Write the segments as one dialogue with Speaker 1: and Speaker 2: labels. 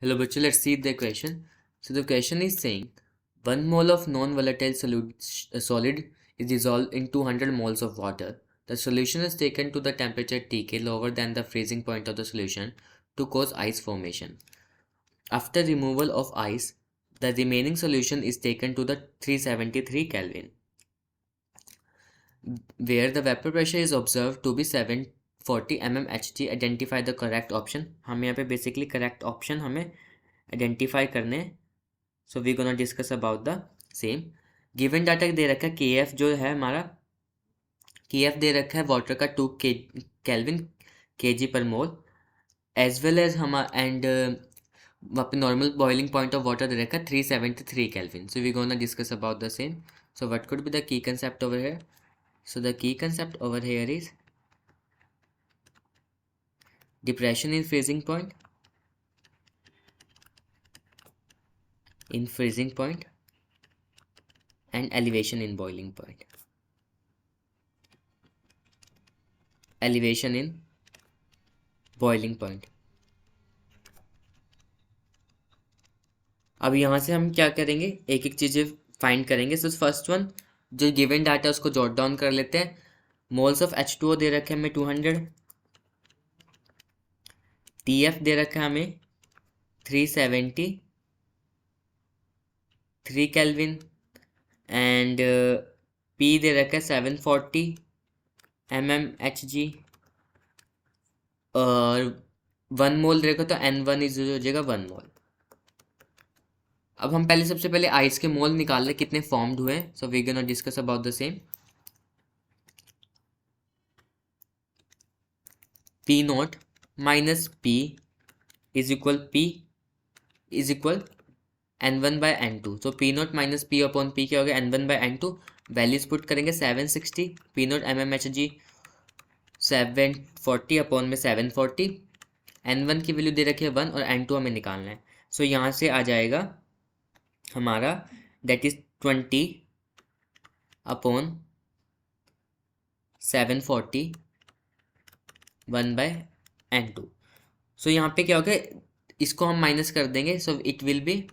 Speaker 1: Hello, Bachchu, let's see the question. So the question is saying 1 mole of non-volatile solid is dissolved in 200 moles of water. The solution is taken to the temperature Tk lower than the freezing point of the solution to cause ice formation. After removal of ice, the remaining solution is taken to the 373 Kelvin, where the vapor pressure is observed to be 740 mmHg. Identify the correct option. हम यहाँ पे basically correct option हमें identify करने हैं. So we gonna discuss about the same. Given data दे रखा है के एफ जो है हमारा के एफ दे रखा है वाटर का 2 केल्विन के G per mole as well as हमारा एंड वहाँ पे normal boiling point of water दे रखा है 373 kelvin. So we gonna discuss about the same. So what could be the key concept over here. So the key concept over here is depression in freezing point, and elevation in boiling point. Elevation in boiling point. अब यहाँ से हम क्या करेंगे, एक एक चीज़ें find करेंगे. सो फर्स्ट वन जो गिवन डाटा है उसको जॉट डाउन कर लेते हैं. मोल्स ऑफ H2O दे रखे हैं हमें 200, TF दे रखा है हमें 373 केल्विन एंड P दे रखा है 740 mmHg और 1 मोल दे रखा तो N1 इज हो जाएगा 1 मोल. अब हम पहले सबसे पहले आइस के मोल निकाल लें कितने फॉर्म्ड हुए हैं. So we gonna discuss about the same. P not minus P is equal N1 by N2. तो P not minus P upon P क्या हो गया N1 by N2. Values put करेंगे 760, P नॉट mmHg 740 अपॉन में 740. N1 की value दे रखी है 1 और N2 हमें निकालना है. सो यहाँ से आ जाएगा हमारा that is 20 upon 740 1 by N2. So यहाँ पे क्या हो गया, इसको हम माइनस कर देंगे. सो इट विल बी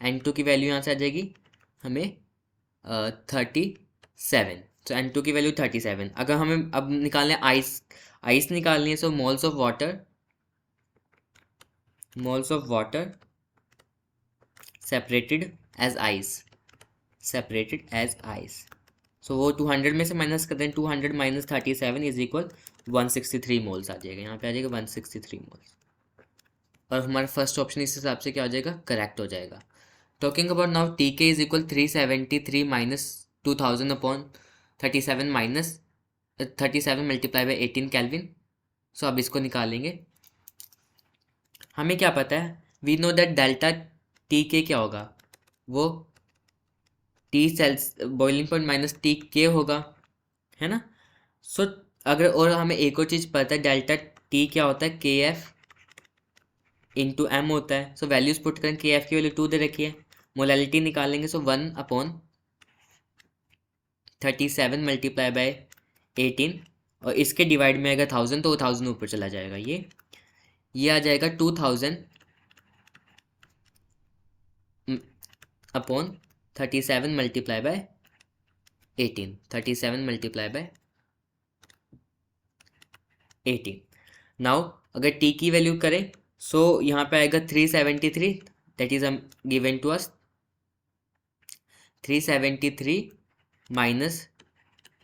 Speaker 1: N2 की वैल्यू यहाँ से आ जाएगी हमें 37. सो N2 की वैल्यू 37. अगर हमें अब निकालना है आइस निकालनी है. So moles of water separated as ice. So वो 200 में से माइनस कर दें. 200 माइनस 37 इज इक्वल 163 मोल्स आ जाएगा. यहाँ पे आ जाएगा 163 मोल्स और हमारा फर्स्ट ऑप्शन इस हिसाब से क्या हो जाएगा, करेक्ट हो जाएगा. Talking about now T K is equal 373 minus 2000 upon 37 minus 37 multiply by 18 kelvin. So अब इसको निकालेंगे. हमें क्या पता है, we know that delta T K क्या होगा, वो टी सेल्स boiling point minus T K होगा, है ना. सो अगर और हमें एक और चीज़ पता है, डेल्टा टी क्या होता है, के एफ इंटू एम होता है. सो वैल्यूज पुट करें, के एफ की वैल्यू 2 दे रखी है. मोलैलिटी निकालेंगे. सो 1 अपॉन 37 मल्टीप्लाई बाय 18 और इसके डिवाइड में आएगा 1000 तो वो 1000 ऊपर चला जाएगा. ये आ जाएगा 2000 upon 37 multiply by 18. 37 multiply by 18. Now अगर टी की वैल्यू करें, सो यहाँ पे आएगा 373. That is given to us 373 minus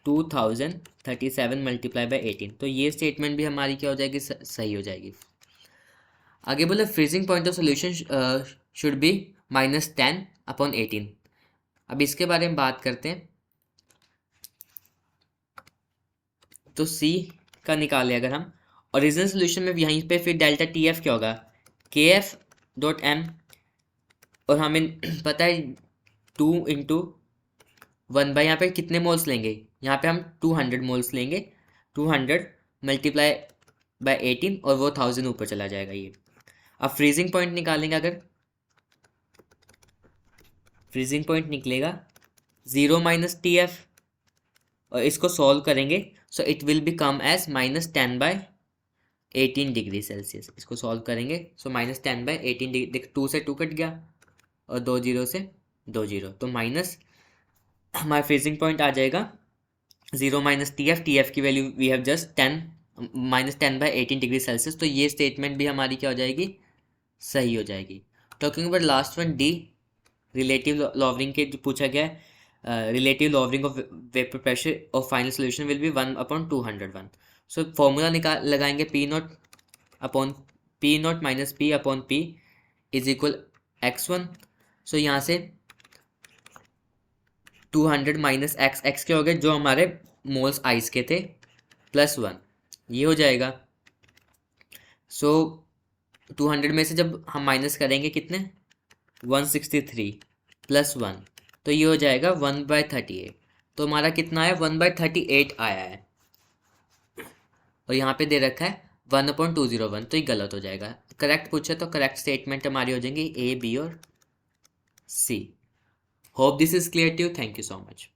Speaker 1: 2037 multiply by 18. तो ये स्टेटमेंट भी हमारी क्या हो जाएगी, सही हो जाएगी. आगे बोला freezing point of solution should be -10 upon 18. अब इसके बारे में बात करते हैं. तो सी का निकाले अगर हम ओरिजिनल सोल्यूशन में, यहीं पे फिर डेल्टा टी एफ क्या होगा, के एफ डॉट एम और हमें पता है 2 इंटू 1 बाई यहाँ पे कितने मोल्स लेंगे, यहाँ पे हम 200 मोल्स लेंगे. 200 मल्टीप्लाई बाय 18 और वो 1000 ऊपर चला जाएगा ये. अब फ्रीजिंग पॉइंट निकालेंगे. अगर फ्रीजिंग पॉइंट निकलेगा 0 माइनस टी एफ और इसको सॉल्व करेंगे. So it will become as -10 by 18 degree Celsius. इसको सॉल्व करेंगे, सो -10/18 डिग्री, 2 से 2 कट गया और 2 जीरो से 2 जीरो, तो माइनस हमारा फ्रीजिंग पॉइंट आ जाएगा 0 माइनस टी एफ की value we have just 10 -10/18 degree Celsius. तो ये स्टेटमेंट भी हमारी क्या हो जाएगी, सही हो जाएगी। Talking about last one D, relative lowering के जो पूछा गया है, relative lowering of vapour pressure of final solution will be 1/201। So formula लगाएंगे P not minus P upon P is equal x1। So यहाँ से 200 माइनस एक्स के हो गए जो हमारे मोल्स आइस के थे, +1 ये हो जाएगा। सो 200 में से जब हम माइनस करेंगे कितने, 163 +1, तो ये हो जाएगा 1/38। तो हमारा कितना आया, 1/38 आया है, और यहाँ पे दे रखा है 1/201, तो ये गलत हो जाएगा। करेक्ट पूछे तो करेक्ट स्टेटमेंट हमारी हो जाएंगी A, B और C। Hope this is clear to you. Thank you so much.